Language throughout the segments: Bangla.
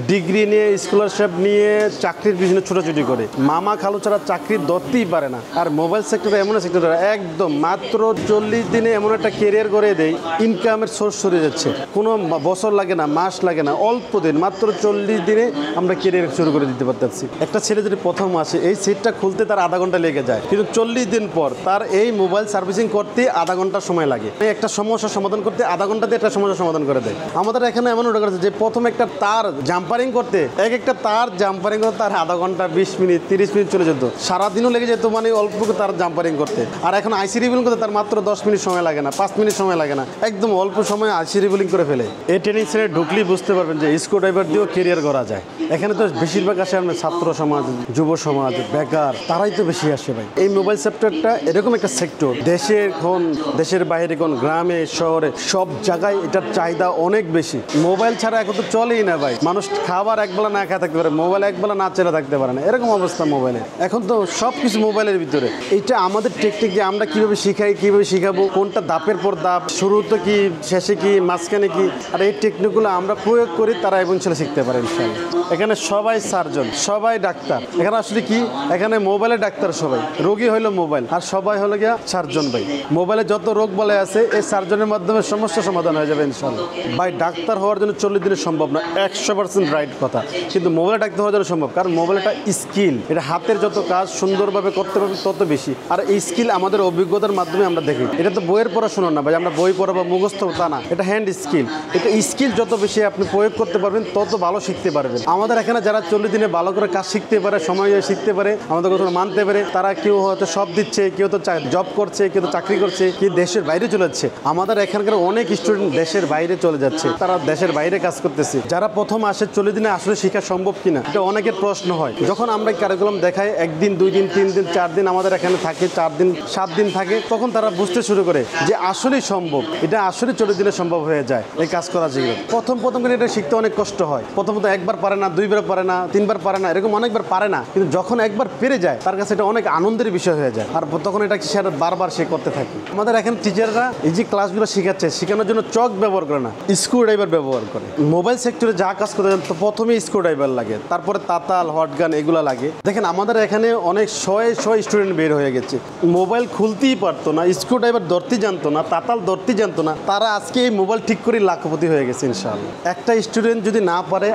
ডিগ্রি নিয়ে স্কলারশিপ নিয়ে চাকরির পিছনে ছোটাছুটি করে, মামা খালু ছাড়া চাকরি ধরতেই পারে না। আর মোবাইল সেক্টরে এমন সেক্টর একদম মাত্র 40 দিনে এমন একটা কেরিয়ার করে দেয়, ইনকামের সোর্স সরে যাচ্ছে। কোনো বছর লাগে না, মাস লাগে না, অল্প দিন, মাত্র 40 দিনে আমরা কেরিয়ার শুরু করে দিতে পারতেছি। একটা ছেলে যদি প্রথম আসে, এই সিটটা খুলতে তার আধা ঘন্টা লেগে যায়, কিন্তু 40 দিন পর তার এই মোবাইল সার্ভিসিং করতে আধা ঘন্টা সময় লাগে। একটা সমস্যার সমাধান করতে আধা ঘন্টাতে একটা সমস্যার সমাধান করে দেয়। আমাদের এখানে এমন ওটা করেছে যে প্রথম একটা তার জাম্পারিং করতে, একটা তার জাম্পারিং করতে তার আধা ঘন্টা 20 মিনিট 30 মিনিট চলে যেত, সারাদিনও লেগে যেত মানে অল্প তার জাম্পারিং করতে। আর এখন আইসি রিবিলিং করতে তার মাত্র 10 মিনিট সময় লাগে না, 5 মিনিট সময় লাগে না, একদম অল্প সময় আইসি রিবিলিং করে ফেলে। এই ট্রেনিং সেন্টারে ঢুকলেই বুঝতে পারবেন যে স্ক্রু ড্রাইভার দিয়েও কেরিয়ার করা যায়। এখানে তো বেশিরভাগ আসে আমরা ছাত্র সমাজ, যুব সমাজ, বেকার, তারাই তো বেশি আসে ভাই। এই মোবাইল সেক্টরটা এরকম একটা সেক্টর, দেশের বাইরে কোন গ্রামে শহরে সব জায়গায় এটার চাহিদা অনেক বেশি। মোবাইল ছাড়া এখন তো চলেই না ভাই। মানুষ খাবার একবেলা না খেয়ে থাকতে পারে, মোবাইল একবেলা না চেলে থাকতে পারে না, এরকম অবস্থা মোবাইলে। এখন তো সব কিছু মোবাইলের ভিতরে। এটা আমাদের টেকনিক যে আমরা কীভাবে শিখাই, কীভাবে শিখাবো, কোনটা ধাপের পর ধাপ, শুরুতে কি, শেষে কি, মাঝখানে কি, আর এই টেকনিকগুলো আমরা প্রয়োগ করি, তারা এবং ছেলে শিখতে পারে ইনশাআল্লাহ। এখানে সবাই সার্জন, সবাই ডাক্তার। এখানে আসলে কি, এখানে মোবাইলের ডাক্তার সবাই, রোগী হইলো মোবাইল, আর সবাই হলো গিয়া সার্জন ভাই। মোবাইলে যত রোগ বলে আছে এই সার্জনের মাধ্যমে সমস্যা সমাধান হয়ে যাবে ইনশাআল্লাহ ভাই। ডাক্তার হওয়ার জন্য 40 দিনে সম্ভব না, 100% রাইট কথা, কিন্তু মোবাইলে ডাক্তার হওয়ার জন্য সম্ভব। কারণ মোবাইল একটা স্কিল, এটা হাতের যত কাজ সুন্দরভাবে করতে পারবে তত বেশি। আর এই স্কিল আমাদের অভিজ্ঞতার মাধ্যমে আমরা দেখি। এটা তো বইয়ের পড়াশোনা না ভাই, আমরা বই পড়া বা মুখস্থ তা না, এটা হ্যান্ড স্কিল। এটা স্কিল যত বেশি আপনি প্রয়োগ করতে পারবেন তত ভালো শিখতে পারবেন। আমাদের এখানে যারা 40 দিনে ভালো করে কাজ শিখতে পারে, সময় শিখতে পারে, আমাদের কথা মানতে পারে, তারা কেউ হয়তো সব দিচ্ছে, কেউ তো জব করছে, কেউ তো চাকরি করছে, কেউ দেশের বাইরে চলে যাচ্ছে। আমাদের এখানকার অনেক স্টুডেন্ট দেশের বাইরে চলে যাচ্ছে, তারা দেশের বাইরে কাজ করতেছে। যারা প্রথম আসে 40 দিনে আসলে শেখা সম্ভব কিনা, এটা অনেকের প্রশ্ন হয়। যখন আমরা কারিকুলাম দেখাই, 1 দিন 2 দিন 3 দিন 4 দিন আমাদের এখানে থাকে, 4 দিন 7 দিন থাকে, তখন তারা বুঝতে শুরু করে যে আসলেই সম্ভব, এটা আসলে 40 দিনে সম্ভব হয়ে যায় এই কাজ করা। যেগুলো প্রথম করে এটা শিখতে অনেক কষ্ট হয়। প্রথমত একবার পারে না, 2 বার পারে না, 3 বার পারে না, এরকম অনেকবার পারে না, কিন্তু যখন একবার পেরে যায় তার কাছে এটা অনেক আনন্দের বিষয় হয়ে যায়। আর তখন এটা সে বারবার সে করতে থাকে। আমাদের এখানে টিচাররা এই যে ক্লাসগুলো শেখাচ্ছে, শেখানোর জন্য চক ব্যবহার করে না, স্ক্রু ড্রাইভার ব্যবহার করে। মোবাইল সেক্টরে যা কাজ করতে যান তো প্রথমেই স্ক্রু ড্রাইভার লাগে, তারপরে তাতাল, হটগান এগুলো লাগে। দেখেন আমাদের এখানে অনেক শয়ে স্টুডেন্ট বের হয়ে গেছে, মোবাইল খুলতেই পারতো না, স্ক্রু ড্রাইভার ধরতে জানতো না, তাতাল ধরতে জানতো না, তারা আজকে এই মোবাইল ঠিক করে লাখপতি হয়ে গেছে ইনশাআল্লাহ। একটা স্টুডেন্ট যদি না পারে,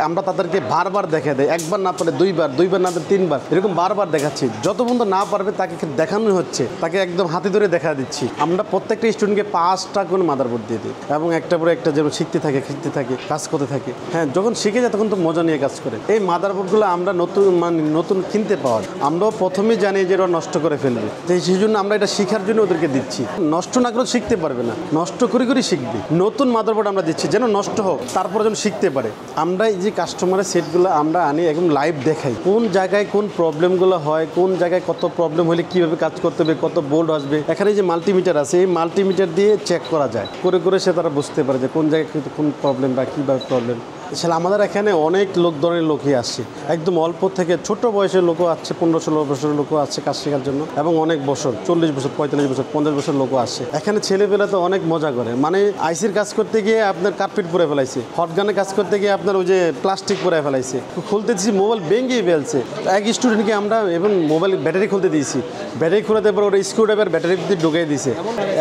আমরা তাদেরকে বারবার দেখে দেয়, একবার না পারে 2 বার, 2 বার না পারে 3 বার, এরকম বারবার দেখাচ্ছি। যত পর্যন্ত না পারবে তাকে দেখানো হচ্ছে, তাকে একদম হাতে ধরে দেখা দিচ্ছি। আমরা প্রত্যেকটা স্টুডেন্টকে 5টা করে মাদারবোর্ড দিয়ে দিই, এবং একটা পরে একটা যেন শিখতে থাকে কাজ করতে থাকে। হ্যাঁ, যখন শিখে যায় তখন তো মজা নিয়ে কাজ করে। এই মাদারবোর্ডগুলো আমরা নতুন কিনতে পাওয়া, আমরাও প্রথমেই জানি যে ওরা নষ্ট করে ফেলবে, সেই জন্য আমরা এটা শেখার জন্য ওদেরকে দিচ্ছি। নষ্ট না করে শিখতে পারবে না, নষ্ট করে শিখবে। নতুন মাদারবোর্ড আমরা দিচ্ছি যেন নষ্ট হোক, তারপরে যেন শিখতে পারে। আমরা এই যে কাস্টমারের সেটগুলো আমরা আনি, একদম লাইভ দেখাই, কোন জায়গায় কোন প্রবলেমগুলো হয়, কোন জায়গায় কত প্রবলেম হলে কীভাবে কাজ করতে হবে, কত বোল্ড আসবে। এখানে যে মাল্টিমিটার আছে, এই মাল্টিমিটার দিয়ে চেক করা যায়, করে সে তারা বুঝতে পারে যে কোন জায়গায় কোন প্রবলেম বা কীভাবে প্রবলেম। আসলে আমাদের এখানে অনেক ধরনের লোকই আসছে, একদম অল্প থেকে ছোট বয়সের লোকও আসছে, 15-16 বছরের লোকও আসছে কাজ শেখার জন্য, এবং অনেক বছর 40 বছর 45 বছর 50 বছর লোকও আসে। এখানে ছেলেপেলা তো অনেক মজা করে, মানে আইসির কাজ করতে গিয়ে আপনার কার্পেট পরে ফেলাইছে, হটগানের কাজ করতে গিয়ে আপনার ওই যে প্লাস্টিক পরে ফেলাইছে, খুলতে দিয়েছি মোবাইল ভেঙেই ফেলছে। এক স্টুডেন্টকে আমরা এবং মোবাইল ব্যাটারি খুলতে দিয়েছি, ব্যাটারি খুলে দেওয়ার পর ওরা স্ক্রু ড্রাইভার ব্যাটারি দিয়ে ঢুকিয়ে দিয়েছে।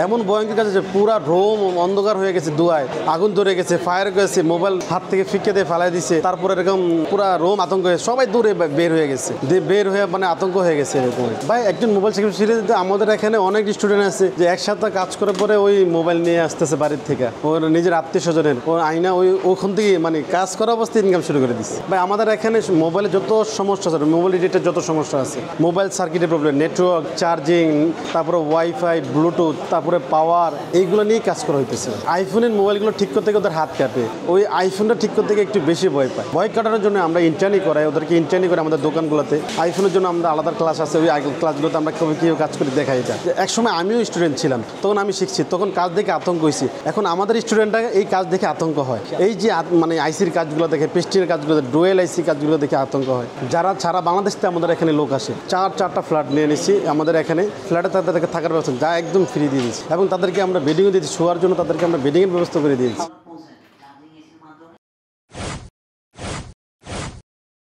এমন ভয়ঙ্কর কাজ আছে, পুরা রোম অন্ধকার হয়ে গেছে, ধোঁয়ায় আগুন ধরে গেছে, ফায়ার গেছে, মোবাইল হাত থেকে ফিকে দিয়ে ফেলাই দিছে। তারপরে এরকম পুরা রোম আতঙ্ক হয়ে সবাই দূরে বের হয়ে গেছে, বের হয়ে মানে আতঙ্ক হয়ে গেছে এরকম। ভাই একজন মোবাইল শিখে আমাদের এখানে অনেক স্টুডেন্ট আছে যে এক সপ্তাহ কাজ করার পরে ওই মোবাইল নিয়ে আসতেছে বাড়ির থেকে, ওর নিজের আত্মীয় স্বজনের, ওর আইনা ওখান থেকে মানে কাজ করা অবস্থায় ইনকাম শুরু করে দিচ্ছে। ভাই আমাদের এখানে মোবাইলে যত সমস্যা আছে, মোবাইল রিলেটেড যত সমস্যা আছে, মোবাইল সার্কিটের প্রবলেম, নেটওয়ার্ক, চার্জিং, তারপরে ওয়াইফাই, ব্লুটুথ, তারপরে পাওয়ার, এইগুলো নিয়ে কাজ করা হইতেছে। আইফোনের মোবাইলগুলো ঠিক করতে গিয়ে ওদের হাত কাটে, ওই আইফোনটা ঠিক করতে গিয়ে একটু বেশি ভয় কাটানোর জন্য আমরা ইন্টার্নি করাই, ওদেরকে ইন্টার্নি করে আমাদের দোকানগুলোতে। আইফোনের জন্য আমরা আলাদা ক্লাস আছে, ওই ক্লাসগুলোতে আমরা কীভাবে কাজ করে দেখাই। এটা একসময় আমিও স্টুডেন্ট ছিলাম, তখন আমি শিখছি, তখন কাজ দেখে আতঙ্ক হয়েছি। এখন আমাদের স্টুডেন্টরা এই কাজ দেখে আতঙ্ক হয়, এই যে মানে আইসির কাজগুলো দেখে, পেস্টিনের কাজগুলো, ডুয়েল আইসি কাজগুলো দেখে আতঙ্ক হয়। যারা সারা বাংলাদেশ থেকে আমাদের এখানে লোক আসে, 4টা ফ্ল্যাট নিয়ে নিচ্ছি আমাদের এখানে, ফ্ল্যাটে তাদেরকে থাকার ব্যবস্থা যা একদম ফ্রি দিয়ে দিচ্ছি, এবং তাদেরকে আমরা বেডিংও দিয়েছি, শোয়ার জন্য তাদেরকে আমরা বেডিংয়ের ব্যবস্থা করে দিয়েছি।